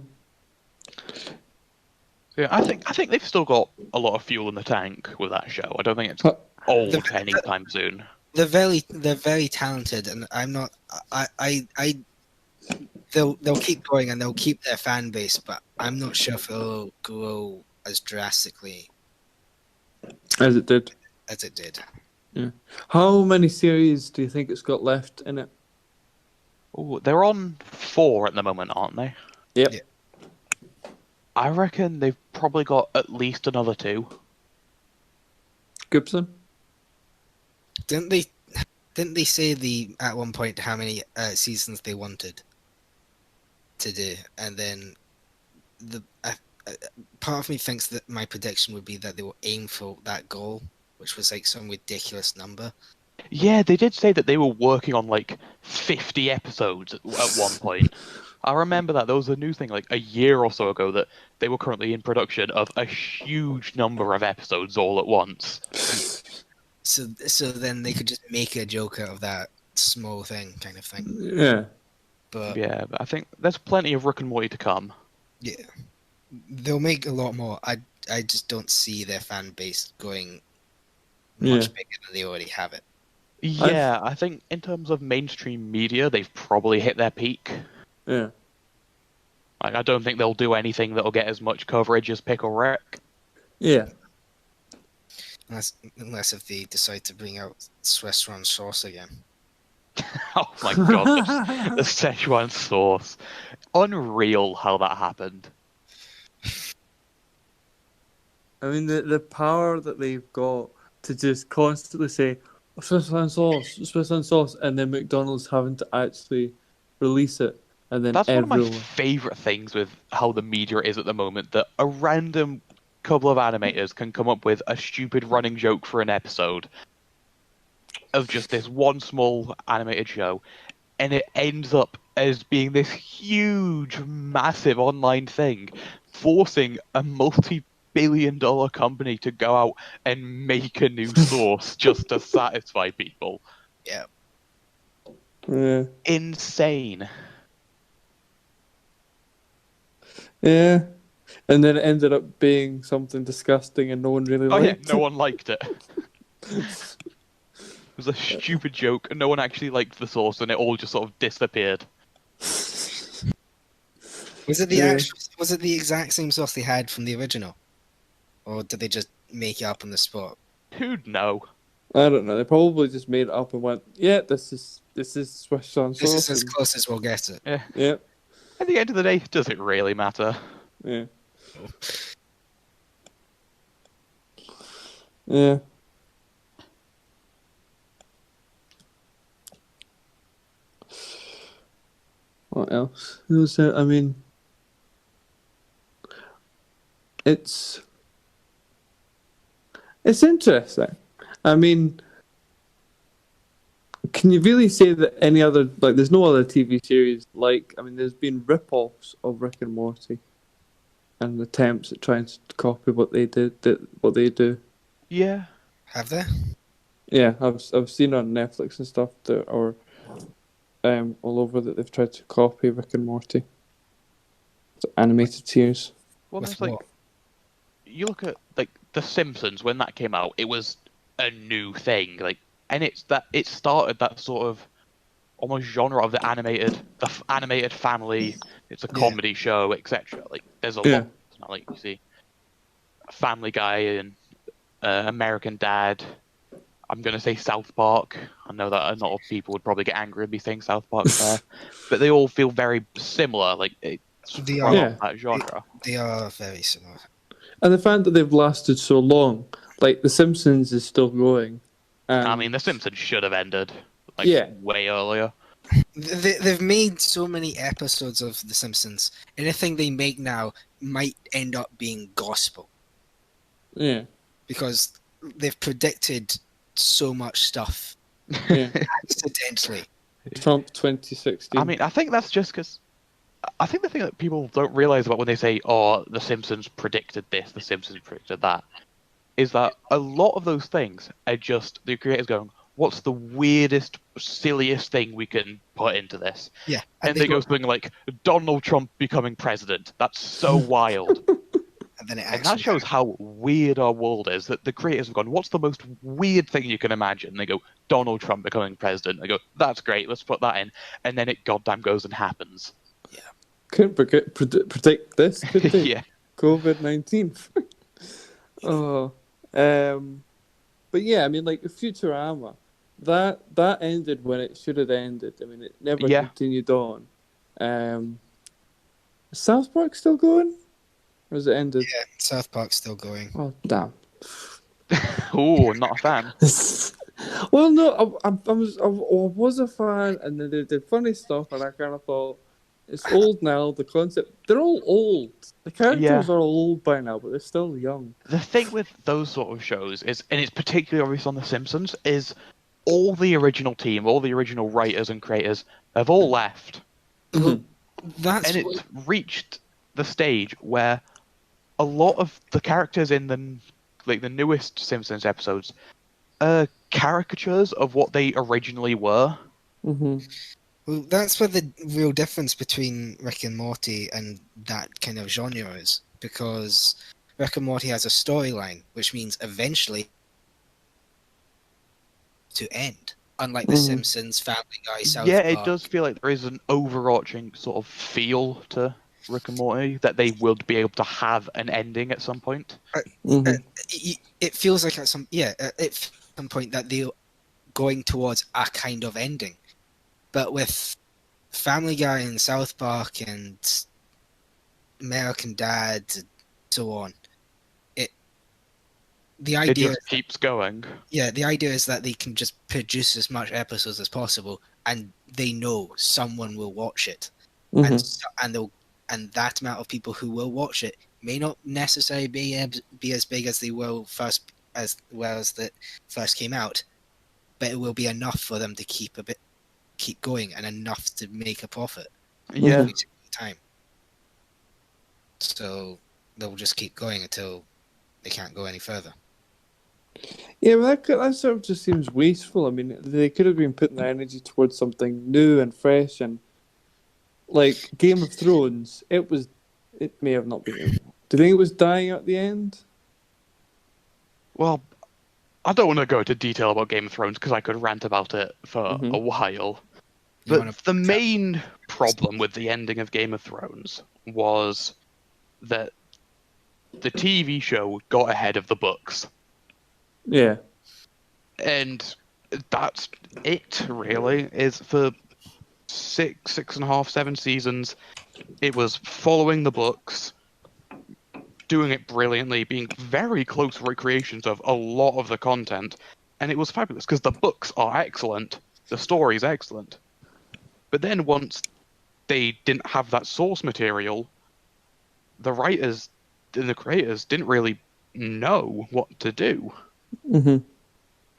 Yeah, I think they've still got a lot of fuel in the tank with that show. I don't think it's Huh. old anytime soon. They're very talented, and I'm not. They'll keep going and they'll keep their fan base, but I'm not sure if they'll grow as drastically As it did. as it did. Yeah. How many series do you think it's got left in it? Oh, they're on 4 at the moment, aren't they? Yep. Yeah. I reckon they've probably got at least another 2. Gibson? Didn't they say at one point how many seasons they wanted to do, and then part of me thinks that my prediction would be that they will aim for that goal, which was like some ridiculous number. Yeah, they did say that they were working on like 50 episodes at one point. I remember that. There was a new thing like a year or so ago that they were currently in production of a huge number of episodes all at once. So then they could just make a joke out of that small thing, kind of thing. Yeah. But Yeah, but I think there's plenty of Rick and Morty to come. yeah, they'll make a lot more. I just don't see their fan base going much bigger than they already have it. Yeah, I think in terms of mainstream media, they've probably hit their peak. Yeah. Like, I don't think they'll do anything that'll get as much coverage as Pickle Rick. Yeah. Unless if they decide to bring out Szechuan sauce again. Oh my god, the Szechuan sauce. Unreal how that happened. I mean, the power that they've got to just constantly say, Swiss sauce, and then McDonald's having to actually release it, and then That's one of my everyone. favourite things with how the media is at the moment, that a random couple of animators can come up with a stupid running joke for an episode of just this one small animated show, and it ends up as being this huge, massive online thing, forcing a billion company to go out and make a new sauce just to satisfy people. Yeah. Yeah. Insane. Yeah. And then it ended up being something disgusting and no one really Oh yeah, liked no it. one liked it. It was a stupid joke, and no one actually liked the sauce, and it all just sort of disappeared. Was it the Yeah. Was it the exact same sauce they had from the original, or did they just make it up on the spot? Who'd know? I don't know. They probably just made it up and went, "Yeah, this is Swiss sauce." This is as And, close as we'll get it. Yeah. yeah, At the end of the day, does it really matter? yeah, yeah. What else? Who's it? I mean, it's interesting. I mean, can you really say that any other there's no other TV series like? I mean, there's been rip-offs of Rick and Morty and attempts at trying to copy what they what they do. Yeah. Have they? Yeah, I've seen on Netflix and stuff or all over that they've tried to copy Rick and Morty. It's animated series. Well, With there's like, what? you look at like The Simpsons when that came out, it was a new thing. And it started that sort of almost genre of the animated family. It's a Yeah. comedy show, etc. Like, there's a Yeah. lot. It's not like you see Family Guy and American Dad. I'm gonna say South Park. I know that a lot of people would probably get angry with me saying South Park there, but they all feel very similar. Like, it's They from are. that genre. They are very similar. And the fact that they've lasted so long, like The Simpsons is still going. I mean, The Simpsons should have ended Yeah. way earlier. They've made so many episodes of The Simpsons. Anything they make now might end up being gospel Yeah. because they've predicted so much stuff Yeah. accidentally. Trump 2016. I mean, I think that's just because I think the thing that people don't realize about when they say, "Oh, The Simpsons predicted this, The Simpsons predicted that," is that a lot of those things are just the creators going, "What's the weirdest, silliest thing we can put into this?" Yeah, And they go something like Donald Trump becoming president. That's so wild. and then it And that actually shows how weird our world is, that the creators have gone, what's the most weird thing you can imagine? And they go, Donald Trump becoming president. They go, that's great, let's put that in. And then it goddamn goes and happens. Couldn't predict this, could they? Yeah. COVID-19. Oh. But yeah, I mean, like Futurama, that ended when it should have ended. I mean, it never Yeah. continued on. Is South Park still going? Or has it ended? Yeah, South Park's still going. Oh, damn. Oh, not a fan. Well, no, I was a fan, and then they did funny stuff, and I kind of thought, it's old now, the concept, they're all old. The characters are all old by now, but they're still young. The thing with those sort of shows is, and it's particularly obvious on The Simpsons, is all the original team, all the original writers and creators have all left. Mhm. That's And it's reached the stage where a lot of the characters in the newest Simpsons episodes are caricatures of what they originally were. Mm-hmm. well, that's where the real difference between Rick and Morty and that kind of genre is, because Rick and Morty has a storyline, which means eventually to end. Unlike The Simpsons, Family Guy, South Yeah, Park. it does feel like there is an overarching sort of feel to Rick and Morty that they would be able to have an ending at some point. It feels like at some point that they're going towards a kind of ending, but with Family Guy and South Park and American Dad and so on, the It idea just keeps going. the idea is that they can just produce as much episodes as possible, and they know someone will watch it, and that amount of people who will watch it may not necessarily be as big as they will as that first came out, but it will be enough for them to keep going and enough to make a profit Yeah. every single time. So they'll just keep going until they can't go any further. Yeah, but that sort of just seems wasteful. I mean, they could have been putting their energy towards something new and fresh, and like Game of Thrones. It may have not been. Do you think it was dying at the end? Well, I don't want to go into detail about Game of Thrones because I could rant about it for Mhm. a while. You But wanna the main problem with the ending of Game of Thrones was that the TV show got ahead of the books. Yeah. And that's it, really, is for 6.5, 7 seasons. It was following the books, doing it brilliantly, being very close recreations of a lot of the content, and it was fabulous because the books are excellent, the story's excellent. But then once they didn't have that source material, the writers and the creators didn't really know what to do. Hmm.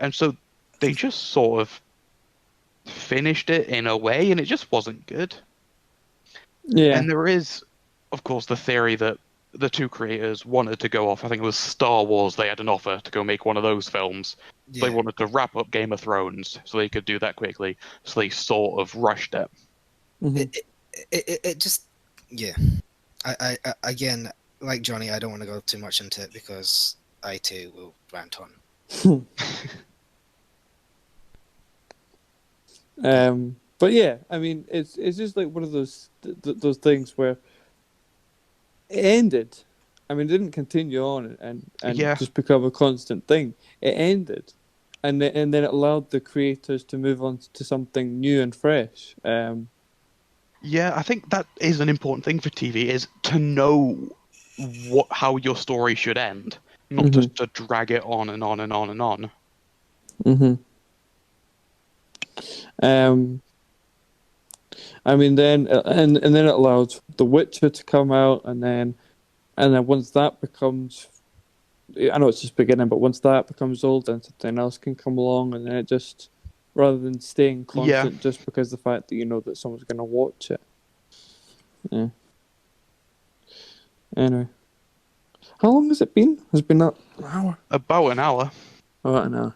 And so they just sort of finished it in a way, and it just wasn't good. Yeah. And there is, of course, the theory that the two creators wanted to go off. I think it was Star Wars. They had an offer to go make one of those films. Yeah. They wanted to wrap up Game of Thrones so they could do that quickly. So they sort of rushed it. Hmm. It just, yeah. I again, like Johnny, I don't want to go too much into it because I too will rant on. But yeah, I mean, it's just like one of those things where it ended. I mean, it didn't continue on and Yeah. just become a constant thing. It ended, and then it allowed the creators to move on to something new and fresh. Yeah, I think that is an important thing for TV, is to know how your story should end, not just to drag it on and on and on and on. Mm-hmm. I mean, then and then it allowed The Witcher to come out, and then once that becomes, I know it's just beginning, but once that becomes old, then something else can come along, and then it just, rather than staying Yeah. constant just because of the fact that you know that someone's going to watch it. Yeah. Anyway, how long has it been? Has it been an hour? About an hour. About an hour.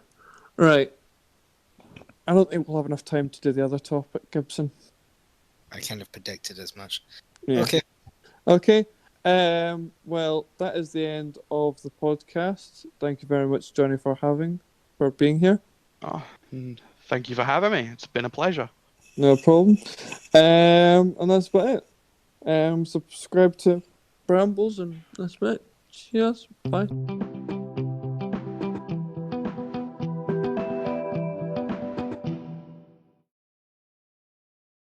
Right. I don't think we'll have enough time to do the other topic, Gibson. I kind of predicted as much. Yeah. Okay. Well, that is the end of the podcast. Thank you very much, Johnny, for being here. Oh, thank you for having me. It's been a pleasure. No problem. And that's about it. Subscribe to Brambles, and that's about it. Cheers. Bye.